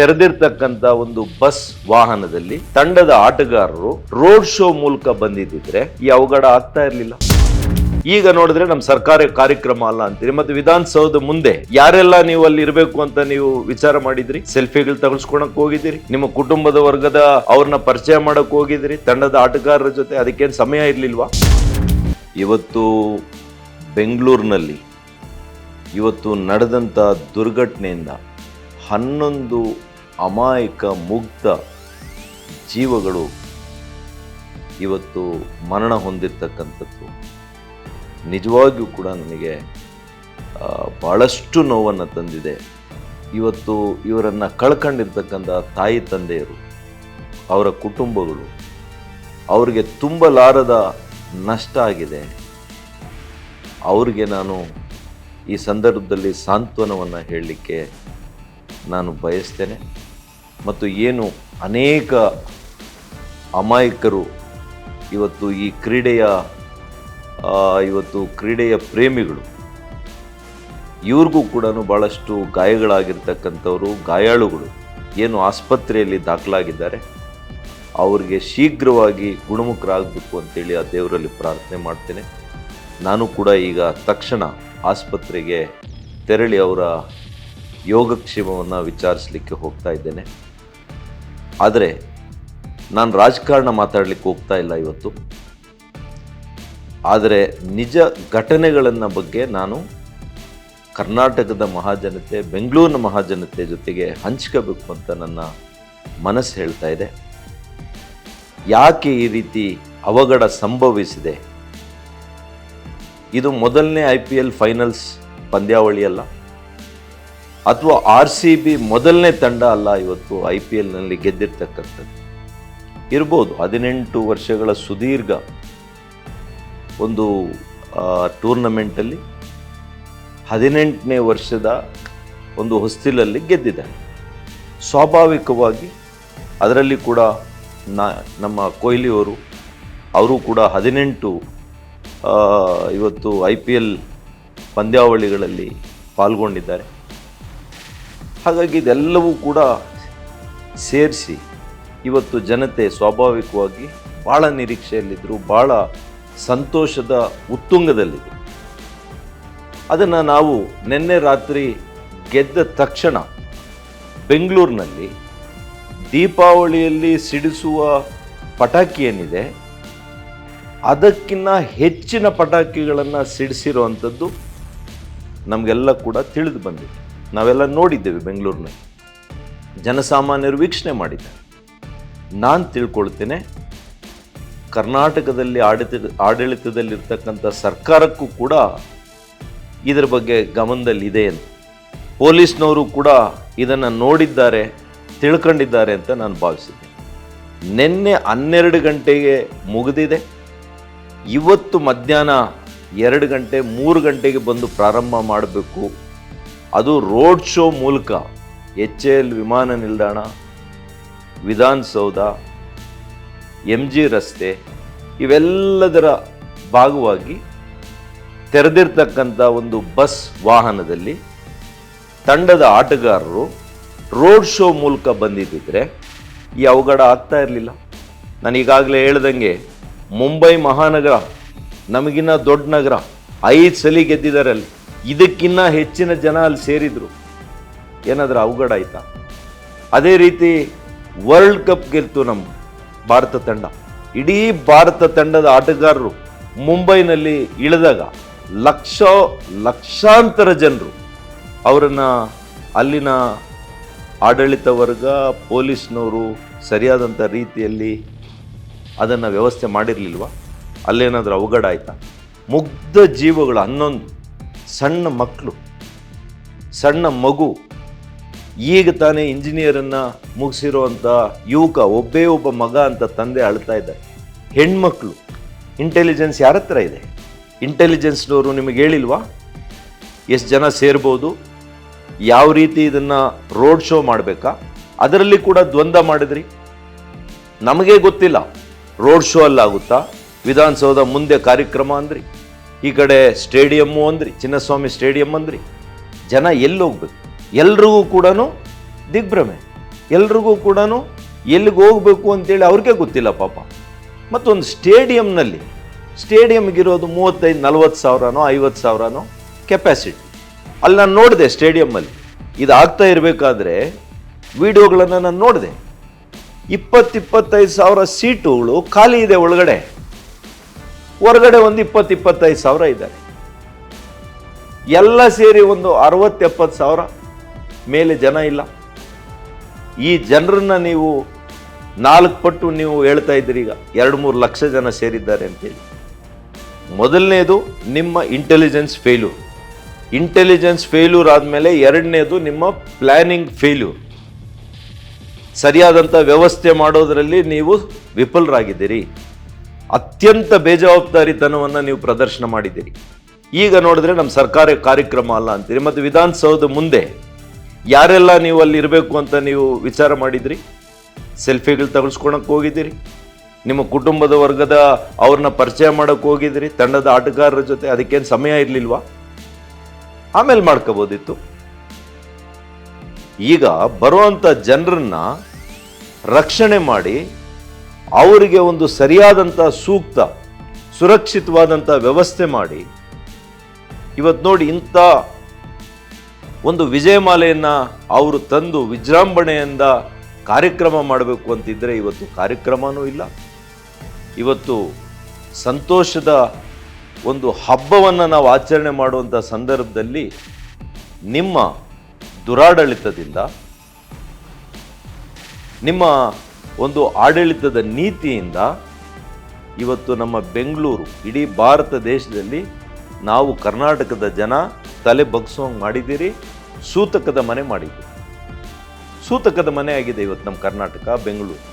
ತೆರೆದಿರ್ತಕ್ಕಂಥ ಒಂದು ಬಸ್ ವಾಹನದಲ್ಲಿ ತಂಡದ ಆಟಗಾರರು ರೋಡ್ ಶೋ ಮೂಲಕ ಬಂದಿದ್ದಿದ್ರೆ ಈ ಅವಘಡ ಆಗ್ತಾ ಇರಲಿಲ್ಲ. ಈಗ ನೋಡಿದ್ರೆ ನಮ್ಮ ಸರ್ಕಾರ ಕಾರ್ಯಕ್ರಮ ಅಲ್ಲ ಅಂತೀರಿ. ಮತ್ತೆ ವಿಧಾನಸೌಧ ಮುಂದೆ ಯಾರೆಲ್ಲ ನೀವು ಅಲ್ಲಿ ಇರಬೇಕು ಅಂತ ನೀವು ವಿಚಾರ ಮಾಡಿದ್ರಿ? ಸೆಲ್ಫಿಗಳು ತಗಲ್ಸ್ಕೊಳಕ್ ಹೋಗಿದ್ದೀರಿ, ನಿಮ್ಮ ಕುಟುಂಬದ ವರ್ಗದ ಅವ್ರನ್ನ ಪರಿಚಯ ಮಾಡಕ್ ಹೋಗಿದ್ದೀರಿ ತಂಡದ ಆಟಗಾರರ ಜೊತೆ. ಅದಕ್ಕೇನು ಸಮಯ ಇರ್ಲಿಲ್ವಾ? ಇವತ್ತು ಬೆಂಗಳೂರಿನಲ್ಲಿ ಇವತ್ತು ನಡೆದಂತ ದುರ್ಘಟನೆಯಿಂದ 11 ಅಮಾಯಕ ಮುಗ್ಧ ಜೀವಗಳು ಇವತ್ತು ಮರಣ ಹೊಂದಿರ್ತಕ್ಕಂಥದ್ದು ನಿಜವಾಗಿಯೂ ಕೂಡ ನನಗೆ ಬಹಳಷ್ಟು ನೋವನ್ನು ತಂದಿದೆ. ಇವತ್ತು ಇವರನ್ನು ಕಳ್ಕೊಂಡಿರ್ತಕ್ಕಂಥ ತಾಯಿ ತಂದೆಯರು, ಅವರ ಕುಟುಂಬಗಳು, ಅವ್ರಿಗೆ ತುಂಬಲಾರದ ನಷ್ಟ ಆಗಿದೆ. ಅವ್ರಿಗೆ ನಾನು ಈ ಸಂದರ್ಭದಲ್ಲಿ ಸಾಂತ್ವನವನ್ನು ಹೇಳಲಿಕ್ಕೆ ನಾನು ಬಯಸ್ತೇನೆ. ಮತ್ತು ಏನು ಅನೇಕ ಅಮಾಯಕರು ಇವತ್ತು ಈ ಕ್ರೀಡೆಯ ಪ್ರೇಮಿಗಳು, ಇವ್ರಿಗೂ ಕೂಡ ಭಾಳಷ್ಟು ಗಾಯಗಳಾಗಿರ್ತಕ್ಕಂಥವ್ರು, ಗಾಯಾಳುಗಳು ಏನು ಆಸ್ಪತ್ರೆಯಲ್ಲಿ ದಾಖಲಾಗಿದ್ದಾರೆ, ಅವ್ರಿಗೆ ಶೀಘ್ರವಾಗಿ ಗುಣಮುಖರಾಗಬೇಕು ಅಂತೇಳಿ ಆ ದೇವರಲ್ಲಿ ಪ್ರಾರ್ಥನೆ ಮಾಡ್ತೇನೆ. ನಾನು ಕೂಡ ಈಗ ತಕ್ಷಣ ಆಸ್ಪತ್ರೆಗೆ ತೆರಳಿ ಅವರ ಯೋಗಕ್ಷೇಮವನ್ನು ವಿಚಾರಿಸಲಿಕ್ಕೆ ಹೋಗ್ತಾ ಇದ್ದೇನೆ. ಆದರೆ ನಾನು ರಾಜಕಾರಣ ಮಾತಾಡಲಿಕ್ಕೆ ಹೋಗ್ತಾ ಇಲ್ಲ ಇವತ್ತು. ಆದರೆ ನಿಜ ಘಟನೆಗಳನ್ನು ಬಗ್ಗೆ ನಾನು ಕರ್ನಾಟಕದ ಮಹಾಜನತೆ, ಬೆಂಗಳೂರಿನ ಮಹಾಜನತೆ ಜೊತೆಗೆ ಹಂಚ್ಕೋಬೇಕು ಅಂತ ನನ್ನ ಮನಸ್ಸು ಹೇಳ್ತಾ ಇದೆ. ಯಾಕೆ ಈ ರೀತಿ ಅವಘಡ ಸಂಭವಿಸಿದೆ? ಇದು ಮೊದಲನೇ IPL ಫೈನಲ್ಸ್ ಪಂದ್ಯಾವಳಿ ಅಲ್ಲ, ಅಥವಾ RCB ಮೊದಲನೇ ತಂಡ ಅಲ್ಲ ಇವತ್ತು IPLನಲ್ಲಿ ಗೆದ್ದಿರ್ತಕ್ಕಂಥದ್ದು. ಇರ್ಬೋದು 18 ವರ್ಷಗಳ ಸುದೀರ್ಘ ಒಂದು ಟೂರ್ನಮೆಂಟಲ್ಲಿ 18ನೇ ವರ್ಷದ ಒಂದು ಹೊಸ್ತಿಲಲ್ಲಿ ಗೆದ್ದಿದ್ದಾರೆ. ಸ್ವಾಭಾವಿಕವಾಗಿ ಅದರಲ್ಲಿ ಕೂಡ ನಮ್ಮ ಕೊಹ್ಲಿ ಅವರು ಕೂಡ 18 ಇವತ್ತು IPL ಪಂದ್ಯಾವಳಿಗಳಲ್ಲಿ ಪಾಲ್ಗೊಂಡಿದ್ದಾರೆ. ಹಾಗಾಗಿ ಇದೆಲ್ಲವೂ ಕೂಡ ಸೇರಿಸಿ ಇವತ್ತು ಜನತೆ ಸ್ವಾಭಾವಿಕವಾಗಿ ಭಾಳ ನಿರೀಕ್ಷೆಯಲ್ಲಿದ್ದರು, ಭಾಳ ಸಂತೋಷದ ಉತ್ತುಂಗದಲ್ಲಿದೆ. ಅದನ್ನು ನಾವು ನಿನ್ನೆ ರಾತ್ರಿ ಗೆದ್ದ ತಕ್ಷಣ ಬೆಂಗಳೂರಿನಲ್ಲಿ ದೀಪಾವಳಿಯಲ್ಲಿ ಸಿಡಿಸುವ ಪಟಾಕಿ ಏನಿದೆ ಅದಕ್ಕಿಂತ ಹೆಚ್ಚಿನ ಪಟಾಕಿಗಳನ್ನು ಸಿಡಿಸಿರುವಂಥದ್ದು ನಮಗೆಲ್ಲ ಕೂಡ ತಿಳಿದು ಬಂದಿದೆ. ನಾವೆಲ್ಲ ನೋಡಿದ್ದೇವೆ, ಬೆಂಗಳೂರಿನಲ್ಲಿ ಜನಸಾಮಾನ್ಯರು ವೀಕ್ಷಣೆ ಮಾಡಿದ್ದಾರೆ. ನಾನು ತಿಳ್ಕೊಳ್ತೇನೆ, ಕರ್ನಾಟಕದಲ್ಲಿ ಆಡಳಿತದಲ್ಲಿರ್ತಕ್ಕಂಥ ಸರ್ಕಾರಕ್ಕೂ ಕೂಡ ಇದರ ಬಗ್ಗೆ ಗಮನದಲ್ಲಿದೆ ಅಂತ, ಪೊಲೀಸ್ನವರು ಕೂಡ ಇದನ್ನು ನೋಡಿದ್ದಾರೆ, ತಿಳ್ಕೊಂಡಿದ್ದಾರೆ ಅಂತ ನಾನು ಭಾವಿಸಿದ್ದೆ. ನಿನ್ನೆ 12 ಗಂಟೆಗೆ ಮುಗಿದಿದೆ. ಇವತ್ತು ಮಧ್ಯಾಹ್ನ 2 ಗಂಟೆ 3 ಗಂಟೆಗೆ ಬಂದು ಪ್ರಾರಂಭ ಮಾಡಬೇಕು. ಅದು ರೋಡ್ ಶೋ ಮೂಲಕ HAL ವಿಮಾನ ನಿಲ್ದಾಣ, ವಿಧಾನಸೌಧ, MG ರಸ್ತೆ ಇವೆಲ್ಲದರ ಭಾಗವಾಗಿ ತೆರೆದಿರ್ತಕ್ಕಂಥ ಒಂದು ಬಸ್ ವಾಹನದಲ್ಲಿ ತಂಡದ ಆಟಗಾರರು ರೋಡ್ ಶೋ ಮೂಲಕ ಬಂದಿದ್ದಿದ್ರೆ ಈ ಅವಘಡ ಆಗ್ತಾ ಇರಲಿಲ್ಲ. ನಾನು ಈಗಾಗಲೇ ಹೇಳ್ದಂಗೆ ಮುಂಬೈ ಮಹಾನಗರ ನಮಗಿನ್ನ ದೊಡ್ಡ ನಗರ, 5 ಸಲ ಗೆದ್ದಿದ್ದಾರೆ ಅಲ್ಲಿ, ಇದಕ್ಕಿನ್ನ ಹೆಚ್ಚಿನ ಜನ ಅಲ್ಲಿ ಸೇರಿದ್ರು. ಏನಾದರೂ ಅವಘಡ ಆಯ್ತಾ? ಅದೇ ರೀತಿ ವರ್ಲ್ಡ್ ಕಪ್ ಗೆಲ್ತು ನಮ್ಮ ಭಾರತ ತಂಡ. ಇಡೀ ಭಾರತ ತಂಡದ ಆಟಗಾರರು ಮುಂಬೈನಲ್ಲಿ ಇಳಿದಾಗ ಲಕ್ಷಾಂತರ ಜನರು ಅವರನ್ನು ಅಲ್ಲಿನ ಆಡಳಿತ ವರ್ಗ, ಪೊಲೀಸ್ನವರು ಸರಿಯಾದಂಥ ರೀತಿಯಲ್ಲಿ ಅದನ್ನು ವ್ಯವಸ್ಥೆ ಮಾಡಿರಲಿಲ್ವ? ಅಲ್ಲೇನಾದರೂ ಅವಘಡ ಆಯಿತಾ? ಮುಗ್ಧ ಜೀವಗಳು, 11 ಸಣ್ಣ ಮಕ್ಕಳು, ಸಣ್ಣ ಮಗು, ಈಗ ತಾನೇ ಇಂಜಿನಿಯರನ್ನು ಮುಗಿಸಿರುವಂಥ ಯುವಕ, ಒಬ್ಬ ಮಗ ಅಂತ ತಂದೆ ಅಳ್ತಾ ಇದ್ದಾರೆ. ಹೆಣ್ಮಕ್ಳು. ಇಂಟೆಲಿಜೆನ್ಸ್ ಯಾರ ಹತ್ರ ಇದೆ? ಇಂಟೆಲಿಜೆನ್ಸ್ನವರು ನಿಮಗೆ ಹೇಳಿಲ್ವಾ ಎಷ್ಟು ಜನ ಸೇರ್ಬೋದು, ಯಾವ ರೀತಿ ಇದನ್ನು ರೋಡ್ ಶೋ ಮಾಡಬೇಕಾ? ಅದರಲ್ಲಿ ಕೂಡ ದ್ವಂದ್ವ ಮಾಡಿದ್ರಿ. ನಮಗೆ ಗೊತ್ತಿಲ್ಲ ರೋಡ್ ಶೋ ಅಲ್ಲಾಗುತ್ತಾ, ವಿಧಾನಸೌಧ ಮುಂದೆ ಕಾರ್ಯಕ್ರಮ ಅಂದ್ರಿ, ಈ ಕಡೆ ಸ್ಟೇಡಿಯಮ್ಮು ಅಂದ್ರಿ, ಚಿನ್ನಸ್ವಾಮಿ ಸ್ಟೇಡಿಯಂ ಅಂದ್ರಿ. ಜನ ಎಲ್ಲಿ ಹೋಗ್ಬೇಕು? ಎಲ್ರಿಗೂ ಕೂಡ ದಿಗ್ಭ್ರಮೆ. ಎಲ್ರಿಗೂ ಕೂಡ ಎಲ್ಲಿಗೆ ಹೋಗಬೇಕು ಅಂತೇಳಿ ಅವ್ರಿಗೆ ಗೊತ್ತಿಲ್ಲ ಪಾಪ. ಮತ್ತೊಂದು ಸ್ಟೇಡಿಯಮ್ಗಿರೋದು 35-40 ಸಾವಿರನೋ 50 ಸಾವಿರನೋ ಕೆಪಾಸಿಟಿ. ಅಲ್ಲಿ ನಾನು ನೋಡಿದೆ ಸ್ಟೇಡಿಯಮ್ಮಲ್ಲಿ ಇದಾಗ್ತಾ ಇರಬೇಕಾದ್ರೆ ವಿಡಿಯೋಗಳನ್ನು ನಾನು ನೋಡಿದೆ. 20-25 ಸಾವಿರ ಸೀಟುಗಳು ಖಾಲಿ ಇದೆ ಒಳಗಡೆ, ಹೊರಗಡೆ ಒಂದು 20-25 ಸಾವಿರ ಇದ್ದಾರೆ. ಎಲ್ಲ ಸೇರಿ ಒಂದು 60-70 ಸಾವಿರ ಮೇಲೆ ಜನ ಇಲ್ಲ. ಈ ಜನರನ್ನ ನೀವು 4 ಪಟ್ಟು ನೀವು ಹೇಳ್ತಾ ಇದ್ದೀರಿ, ಈಗ 2-3 ಲಕ್ಷ ಜನ ಸೇರಿದ್ದಾರೆ ಅಂತೇಳಿ. ಮೊದಲನೇದು ನಿಮ್ಮ ಇಂಟೆಲಿಜೆನ್ಸ್ ಫೇಲ್ಯೂರ್ ಆದಮೇಲೆ ಎರಡನೇದು ನಿಮ್ಮ ಪ್ಲಾನಿಂಗ್ ಫೇಲ್ಯೂರ್. ಸರಿಯಾದಂಥ ವ್ಯವಸ್ಥೆ ಮಾಡೋದರಲ್ಲಿ ನೀವು ವಿಫಲರಾಗಿದ್ದೀರಿ. ಅತ್ಯಂತ ಬೇಜವಾಬ್ದಾರಿತನವನ್ನು ನೀವು ಪ್ರದರ್ಶನ ಮಾಡಿದ್ದೀರಿ. ಈಗ ನೋಡಿದ್ರೆ ನಮ್ಮ ಸರ್ಕಾರ ಕಾರ್ಯಕ್ರಮ ಅಲ್ಲ ಅಂತೀರಿ. ಮತ್ತು ವಿಧಾನಸೌಧದ ಮುಂದೆ ಯಾರೆಲ್ಲ ನೀವು ಅಲ್ಲಿ ಇರಬೇಕು ಅಂತ ನೀವು ವಿಚಾರ ಮಾಡಿದ್ರಿ? ಸೆಲ್ಫಿಗಳು ತಗೊಳ್ಸ್ಕೊಳಕ್ಕೆ ಹೋಗಿದ್ದೀರಿ, ನಿಮ್ಮ ಕುಟುಂಬದ ವರ್ಗದ ಅವ್ರನ್ನ ಪರಿಚಯ ಮಾಡೋಕ್ಕೆ ಹೋಗಿದ್ದೀರಿ, ತಂಡದ ಆಟಗಾರರ ಜೊತೆ. ಅದಕ್ಕೇನು ಸಮಯ ಇರಲಿಲ್ವಾ? ಆಮೇಲೆ ಮಾಡ್ಕೋಬೋದಿತ್ತು. ಈಗ ಬರುವಂಥ ಜನರನ್ನ ರಕ್ಷಣೆ ಮಾಡಿ ಅವರಿಗೆ ಒಂದು ಸರಿಯಾದಂಥ ಸೂಕ್ತ ಸುರಕ್ಷಿತವಾದಂಥ ವ್ಯವಸ್ಥೆ ಮಾಡಿ, ಇವತ್ತು ನೋಡಿ ಇಂಥ ಒಂದು ವಿಜಯಮಾಲೆಯನ್ನು ಅವರು ತಂದು ವಿಜೃಂಭಣೆಯಿಂದ ಕಾರ್ಯಕ್ರಮ ಮಾಡಬೇಕು ಅಂತಿದ್ರೆ ಇವತ್ತು ಕಾರ್ಯಕ್ರಮನೂ ಇಲ್ಲ. ಇವತ್ತು ಸಂತೋಷದ ಒಂದು ಹಬ್ಬವನ್ನು ನಾವು ಆಚರಣೆ ಮಾಡುವಂಥ ಸಂದರ್ಭದಲ್ಲಿ ನಿಮ್ಮ ದುರಾಡಳಿತದಿಂದ, ನಿಮ್ಮ ಒಂದು ಆಡಳಿತದ ನೀತಿಯಿಂದ ಇವತ್ತು ನಮ್ಮ ಬೆಂಗಳೂರು, ಇಡೀ ಭಾರತ ದೇಶದಲ್ಲಿ ನಾವು ಕರ್ನಾಟಕದ ಜನ ತಲೆ ಬಗ್ಸೋಂಗೆ ಮಾಡಿದ್ದೀರಿ. ಸೂತಕದ ಮನೆ ಮಾಡಿದ್ದೀರಿ. ಸೂತಕದ ಮನೆ ಆಗಿದೆ ಇವತ್ತು ನಮ್ಮ ಕರ್ನಾಟಕ, ಬೆಂಗಳೂರು.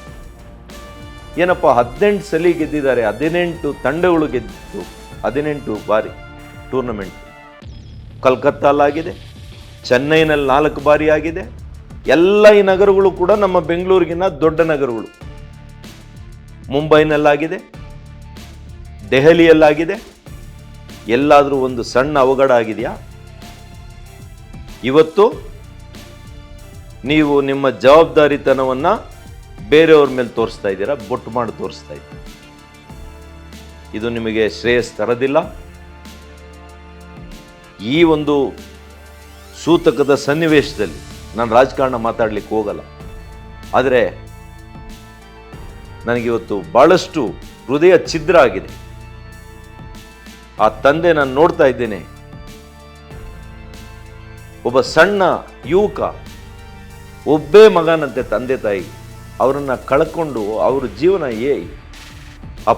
ಏನಪ್ಪ 18 ಸಲ ಗೆದ್ದಿದ್ದಾರೆ, 18 ತಂಡಗಳು ಗೆದ್ದು 18 ಬಾರಿ ಟೂರ್ನಮೆಂಟ್. ಕಲ್ಕತ್ತಾಲಾಗಿದೆ, ಚೆನ್ನೈನಲ್ಲಿ 4 ಬಾರಿ ಆಗಿದೆ. ಎಲ್ಲ ಈ ನಗರಗಳು ಕೂಡ ನಮ್ಮ ಬೆಂಗಳೂರಿಗಿನ್ನ ದೊಡ್ಡ ನಗರಗಳು. ಮುಂಬೈನಲ್ಲಾಗಿದೆ, ದೆಹಲಿಯಲ್ಲಾಗಿದೆ. ಎಲ್ಲಾದರೂ ಒಂದು ಸಣ್ಣ ಅವಘಡ ಆಗಿದೆಯಾ? ಇವತ್ತು ನೀವು ನಿಮ್ಮ ಜವಾಬ್ದಾರಿತನವನ್ನು ಬೇರೆಯವ್ರ ಮೇಲೆ ತೋರಿಸ್ತಾ ಇದ್ದೀರಾ, ಬೊಟ್ಟು ಮಾಡಿ ತೋರಿಸ್ತಾ ಇದ್ದೀರಾ. ಇದು ನಿಮಗೆ ಶ್ರೇಯಸ್ ತರದಿಲ್ಲ. ಈ ಒಂದು ಸೂತಕದ ಸನ್ನಿವೇಶದಲ್ಲಿ ನಾನು ರಾಜಕಾರಣ ಮಾತಾಡ್ಲಿಕ್ಕೆ ಹೋಗಲ್ಲ. ಆದರೆ ನನಗಿವತ್ತು ಬಹಳಷ್ಟು ಹೃದಯ ಛಿದ್ರ ಆಗಿದೆ. ಆ ತಂದೆ ನಾನು ನೋಡ್ತಾ ಇದ್ದೇನೆ, ಒಬ್ಬ ಸಣ್ಣ ಯುವಕ, ಒಬ್ಬೇ ಮಗನಂತೆ ತಂದೆ ತಾಯಿ, ಅವರನ್ನು ಕಳ್ಕೊಂಡು ಅವ್ರ ಜೀವನ ಆ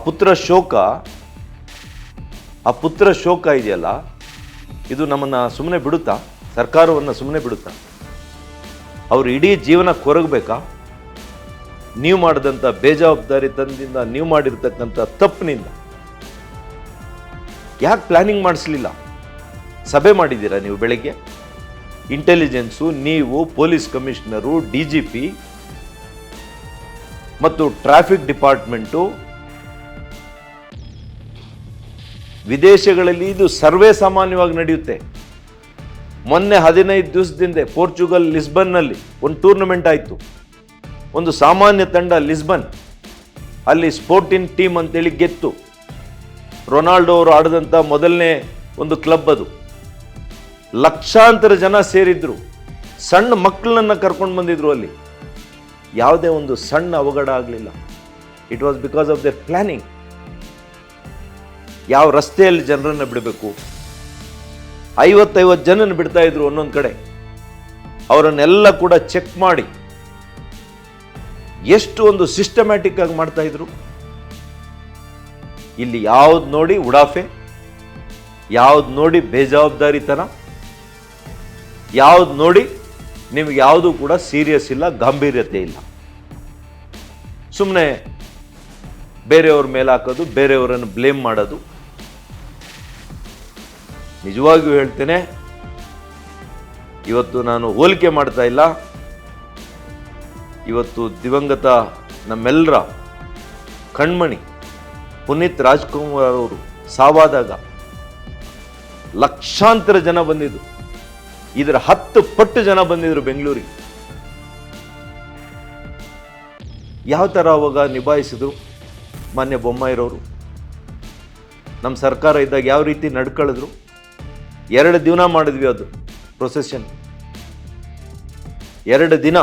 ಪುತ್ರ ಶೋಕ ಇದೆಯಲ್ಲ, ಇದು ನಮ್ಮನ್ನು ಸುಮ್ಮನೆ ಬಿಡುತ್ತಾ? ಸರ್ಕಾರವನ್ನು ಸುಮ್ಮನೆ ಬಿಡುತ್ತಾ? ಅವರು ಇಡೀ ಜೀವನ ಕೊರಗಬೇಕಾ? ನೀವು ಮಾಡಿದಂಥ ಬೇಜವಾಬ್ದಾರಿತನದಿಂದ, ನೀವು ಮಾಡಿರ್ತಕ್ಕಂಥ ತಪ್ಪಿನಿಂದ. ಯಾಕೆ ಪ್ಲಾನಿಂಗ್ ಮಾಡಿಸ್ಲಿಲ್ಲ? ಸಭೆ ಮಾಡಿದ್ದೀರಾ ನೀವು ಬೆಳಗ್ಗೆ? ಇಂಟೆಲಿಜೆನ್ಸು, ನೀವು, ಪೊಲೀಸ್ ಕಮಿಷನರು, DGP ಮತ್ತು ಟ್ರಾಫಿಕ್ ಡಿಪಾರ್ಟ್ಮೆಂಟು, ವಿದೇಶಗಳಲ್ಲಿ ಇದು ಸರ್ವೇ ಸಾಮಾನ್ಯವಾಗಿ ನಡೆಯುತ್ತೆ. ಮೊನ್ನೆ 15 ದಿವಸದಿಂದ ಪೋರ್ಚುಗಲ್ ಲಿಸ್ಬನ್ನಲ್ಲಿ ಒಂದು ಟೂರ್ನಮೆಂಟ್ ಆಯಿತು. ಒಂದು ಸಾಮಾನ್ಯ ತಂಡ ಲಿಸ್ಬನ್, ಅಲ್ಲಿ ಸ್ಪೋರ್ಟಿನ್ ಟೀಮ್ ಅಂತೇಳಿ ಗೆತ್ತು. ರೊನಾಲ್ಡೋ ಅವರು ಆಡಿದಂಥ ಮೊದಲನೇ ಒಂದು ಕ್ಲಬ್ ಅದು. ಲಕ್ಷಾಂತರ ಜನ ಸೇರಿದ್ರು, ಸಣ್ಣ ಮಕ್ಕಳನ್ನ ಕರ್ಕೊಂಡು ಬಂದಿದ್ರು. ಅಲ್ಲಿ ಯಾವುದೇ ಒಂದು ಸಣ್ಣ ಅವಘಡ ಆಗಲಿಲ್ಲ. It was because of their planning. ಯಾವ ರಸ್ತೆಯಲ್ಲಿ ಜನರನ್ನು ಬಿಡಬೇಕು, 50 ಜನನ ಬಿಡ್ತಾ ಇದ್ರು ಒಂದೊಂದು ಕಡೆ. ಅವರನ್ನೆಲ್ಲ ಕೂಡ ಚೆಕ್ ಮಾಡಿ ಎಷ್ಟು ಒಂದು ಸಿಸ್ಟಮ್ಯಾಟಿಕ್ ಆಗಿ ಮಾಡ್ತಾ ಇದ್ರು. ಇಲ್ಲಿ ಯಾವ್ದು ನೋಡಿ ಉಡಾಫೆ, ಯಾವ್ದು ನೋಡಿ ಬೇಜವಾಬ್ದಾರಿತನ, ಯಾವ್ದು ನೋಡಿ ನಿಮ್ಗೆ ಯಾವುದು ಕೂಡ ಸೀರಿಯಸ್ ಇಲ್ಲ, ಗಾಂಭೀರ್ಯತೆ ಇಲ್ಲ. ಸುಮ್ಮನೆ ಬೇರೆಯವ್ರ ಮೇಲೆ ಹಾಕೋದು, ಬೇರೆಯವರನ್ನು ಬ್ಲೇಮ್ ಮಾಡೋದು. ನಿಜವಾಗಿಯೂ ಹೇಳ್ತೇನೆ, ಇವತ್ತು ನಾನು ಹೋಲಿಕೆ ಮಾಡ್ತಾ ಇಲ್ಲ. ಇವತ್ತು ದಿವಂಗತ ನಮ್ಮೆಲ್ಲರ ಕಣ್ಮಣಿ ಪುನೀತ್ ರಾಜ್ಕುಮಾರ್ ಅವರು ಸಾವಾದಾಗ ಲಕ್ಷಾಂತರ ಜನ ಬಂದಿದ್ರು. ಇದರ 10 ಪಟ್ಟು ಜನ ಬಂದಿದ್ರು ಬೆಂಗಳೂರಿಗೆ. ಯಾವ ಥರ ಅವಾಗ ನಿಭಾಯಿಸಿದ್ರು ಮಾನ್ಯ ಬೊಮ್ಮಾಯಿರವರು? ನಮ್ಮ ಸರ್ಕಾರ ಇದ್ದಾಗ ಯಾವ ರೀತಿ ನಡ್ಕೊಳ್ಳಿದ್ರು? 2 ದಿನ ಮಾಡಿದ್ವಿ ಅದು ಪ್ರೊಸೆಷನ್. 2 ದಿನ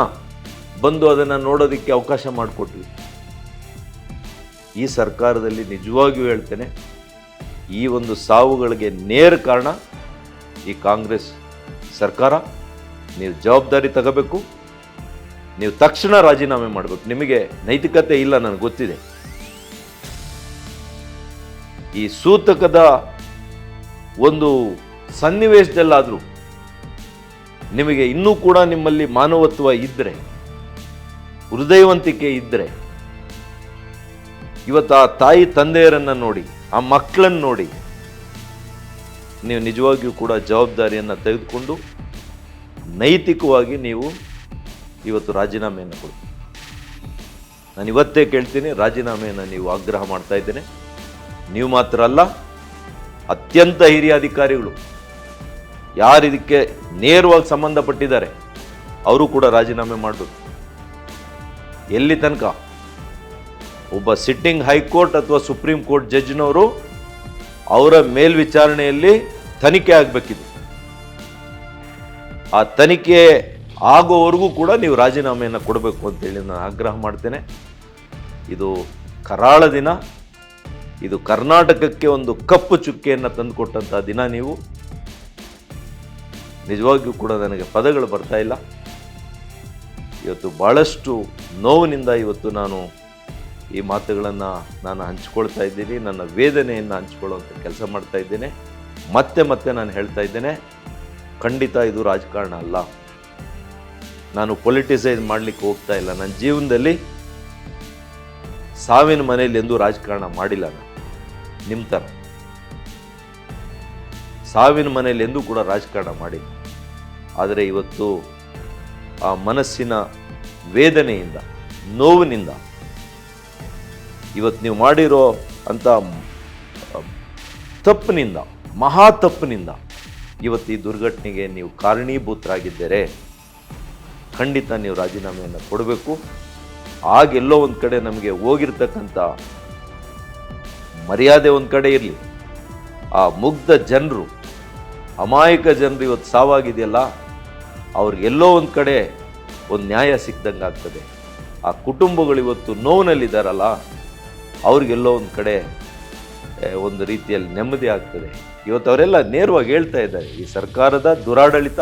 ಬಂದು ಅದನ್ನು ನೋಡೋದಕ್ಕೆ ಅವಕಾಶ ಮಾಡಿಕೊಟ್ವಿ. ಈ ಸರ್ಕಾರದಲ್ಲಿ ನಿಜವಾಗಿಯೂ ಹೇಳ್ತೇನೆ, ಈ ಒಂದು ಸಾವುಗಳಿಗೆ ನೇರ ಕಾರಣ ಈ ಕಾಂಗ್ರೆಸ್ ಸರ್ಕಾರ. ನೀವು ಜವಾಬ್ದಾರಿ ತಗೋಬೇಕು. ನೀವು ತಕ್ಷಣ ರಾಜೀನಾಮೆ ಮಾಡಬೇಕು. ನಿಮಗೆ ನೈತಿಕತೆ ಇಲ್ಲ, ನನಗೆ ಗೊತ್ತಿದೆ. ಈ ಸೂತಕದ ಒಂದು ಸನ್ನಿವೇಶದಲ್ಲಾದರೂ ನಿಮಗೆ ಇನ್ನೂ ಕೂಡ ನಿಮ್ಮಲ್ಲಿ ಮಾನವತ್ವ ಇದ್ದರೆ, ಹೃದಯವಂತಿಕೆ ಇದ್ದರೆ, ಇವತ್ತು ಆ ತಾಯಿ ತಂದೆಯರನ್ನು ನೋಡಿ, ಆ ಮಕ್ಕಳನ್ನು ನೋಡಿ, ನೀವು ನಿಜವಾಗಿಯೂ ಕೂಡ ಜವಾಬ್ದಾರಿಯನ್ನು ತೆಗೆದುಕೊಂಡು ನೈತಿಕವಾಗಿ ನೀವು ಇವತ್ತು ರಾಜೀನಾಮೆಯನ್ನು ಕೊಡಿ. ನಾನು ಇವತ್ತೇ ಕೇಳ್ತೀನಿ, ರಾಜೀನಾಮೆಯನ್ನು ನೀವು ಆಗ್ರಹ ಮಾಡ್ತಾ ಇದ್ದೇನೆ. ನೀವು ಮಾತ್ರ ಅಲ್ಲ, ಅತ್ಯಂತ ಹಿರಿಯ ಅಧಿಕಾರಿಗಳು ಯಾರು ಇದಕ್ಕೆ ನೇರವಾಗಿ ಸಂಬಂಧಪಟ್ಟಿದ್ದಾರೆ ಅವರು ಕೂಡ ರಾಜೀನಾಮೆ ಮಾಡಬೇಕು. ಎಲ್ಲಿ ತನಕ ಒಬ್ಬ ಸಿಟ್ಟಿಂಗ್ ಹೈಕೋರ್ಟ್ ಅಥವಾ ಸುಪ್ರೀಂ ಕೋರ್ಟ್ ಜಡ್ಜ್ನವರು ಅವರ ಮೇಲ್ವಿಚಾರಣೆಯಲ್ಲಿ ತನಿಖೆ ಆಗಬೇಕಿದೆ. ಆ ತನಿಖೆ ಆಗೋವರೆಗೂ ಕೂಡ ನೀವು ರಾಜೀನಾಮೆಯನ್ನು ಕೊಡಬೇಕು ಅಂತೇಳಿ ನಾನು ಆಗ್ರಹ ಮಾಡ್ತೇನೆ. ಇದು ಕರಾಳ ದಿನ. ಇದು ಕರ್ನಾಟಕಕ್ಕೆ ಒಂದು ಕಪ್ಪು ಚುಕ್ಕೆಯನ್ನು ತಂದುಕೊಟ್ಟಂಥ ದಿನ. ನೀವು ನಿಜವಾಗಿಯೂ ಕೂಡ ನನಗೆ ಪದಗಳು ಬರ್ತಾ ಇಲ್ಲ. ಇವತ್ತು ಭಾಳಷ್ಟು ನೋವಿನಿಂದ ಇವತ್ತು ನಾನು ಈ ಮಾತುಗಳನ್ನು ನಾನು ಹಂಚ್ಕೊಳ್ತಾ ಇದ್ದೀನಿ. ನನ್ನ ವೇದನೆಯನ್ನು ಹಂಚ್ಕೊಳ್ಳುವಂಥ ಕೆಲಸ ಮಾಡ್ತಾ ಇದ್ದೇನೆ. ಮತ್ತೆ ನಾನು ಹೇಳ್ತಾ ಇದ್ದೇನೆ, ಖಂಡಿತ ಇದು ರಾಜಕಾರಣ ಅಲ್ಲ. ನಾನು ಪೊಲಿಟಿಸೈಸ್ ಮಾಡಲಿಕ್ಕೆ ಹೋಗ್ತಾ ಇಲ್ಲ. ನನ್ನ ಜೀವನದಲ್ಲಿ ಸಾವಿನ ಮನೆಯಲ್ಲಿ ಎಂದೂ ರಾಜಕಾರಣ ಮಾಡಿಲ್ಲ. ನಾನು ನಿಮ್ಮ ಥರ ಸಾವಿನ ಮನೆಯಲ್ಲಿ ಎಂದೂ ಕೂಡ ರಾಜಕಾರಣ ಮಾಡಿಲ್ಲ. ಆದರೆ ಇವತ್ತು ಆ ಮನಸ್ಸಿನ ವೇದನೆಯಿಂದ, ನೋವಿನಿಂದ, ಇವತ್ತು ನೀವು ಮಾಡಿರೋ ಅಂಥ ತಪ್ಪಿನಿಂದ, ಮಹಾ ತಪ್ಪಿನಿಂದ ಇವತ್ತು ಈ ದುರ್ಘಟನೆಗೆ ನೀವು ಕಾರಣೀಭೂತರಾಗಿದ್ದರೆ ಖಂಡಿತ ನೀವು ರಾಜೀನಾಮೆಯನ್ನು ಕೊಡಬೇಕು. ಆಗೆಲ್ಲೋ ಒಂದು ಕಡೆ ನಮಗೆ ಹೋಗಿರ್ತಕ್ಕಂಥ ಮರ್ಯಾದೆ ಒಂದು ಕಡೆ ಇರಲಿ. ಆ ಮುಗ್ಧ ಜನರು, ಅಮಾಯಕ ಜನರು ಇವತ್ತು ಸಾವಾಗಿದೆಯಲ್ಲ, ಅವ್ರಿಗೆಲ್ಲೋ ಒಂದು ಕಡೆ ಒಂದು ನ್ಯಾಯ ಸಿಕ್ದಂಗೆ ಆಗ್ತದೆ. ಆ ಕುಟುಂಬಗಳು ಇವತ್ತು ನೋವಿನಲ್ಲಿದ್ದಾರಲ್ಲ, ಅವ್ರಿಗೆಲ್ಲೋ ಒಂದು ಕಡೆ ಒಂದು ರೀತಿಯಲ್ಲಿ ನೆಮ್ಮದಿ ಆಗ್ತದೆ. ಇವತ್ತು ಅವರೆಲ್ಲ ನೇರವಾಗಿ ಹೇಳ್ತಾ ಇದ್ದಾರೆ, ಈ ಸರ್ಕಾರದ ದುರಾಡಳಿತ,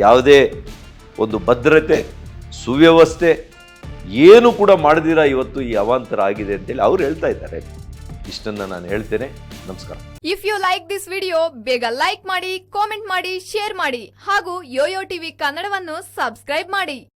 ಯಾವುದೇ ಒಂದು ಭದ್ರತೆ, ಸುವ್ಯವಸ್ಥೆ ಏನು ಕೂಡ ಮಾಡದಿರ ಇವತ್ತು ಈ ಅವಾಂತರ ಆಗಿದೆ ಅಂತೇಳಿ ಅವ್ರು ಹೇಳ್ತಾ ಇದ್ದಾರೆ. ಇಷ್ಟನ್ನ ನಾನು ಹೇಳ್ತೇನೆ. ನಮಸ್ಕಾರ. If you like this video, ಬೇಗ ಲೈಕ್ ಮಾಡಿ, ಕಾಮೆಂಟ್ ಮಾಡಿ, ಶೇರ್ ಮಾಡಿ ಹಾಗೂ ಯೋಯೋ ಟಿವಿ ಕನ್ನಡವನ್ನು ಸಬ್ಸ್ಕ್ರೈಬ್ ಮಾಡಿ.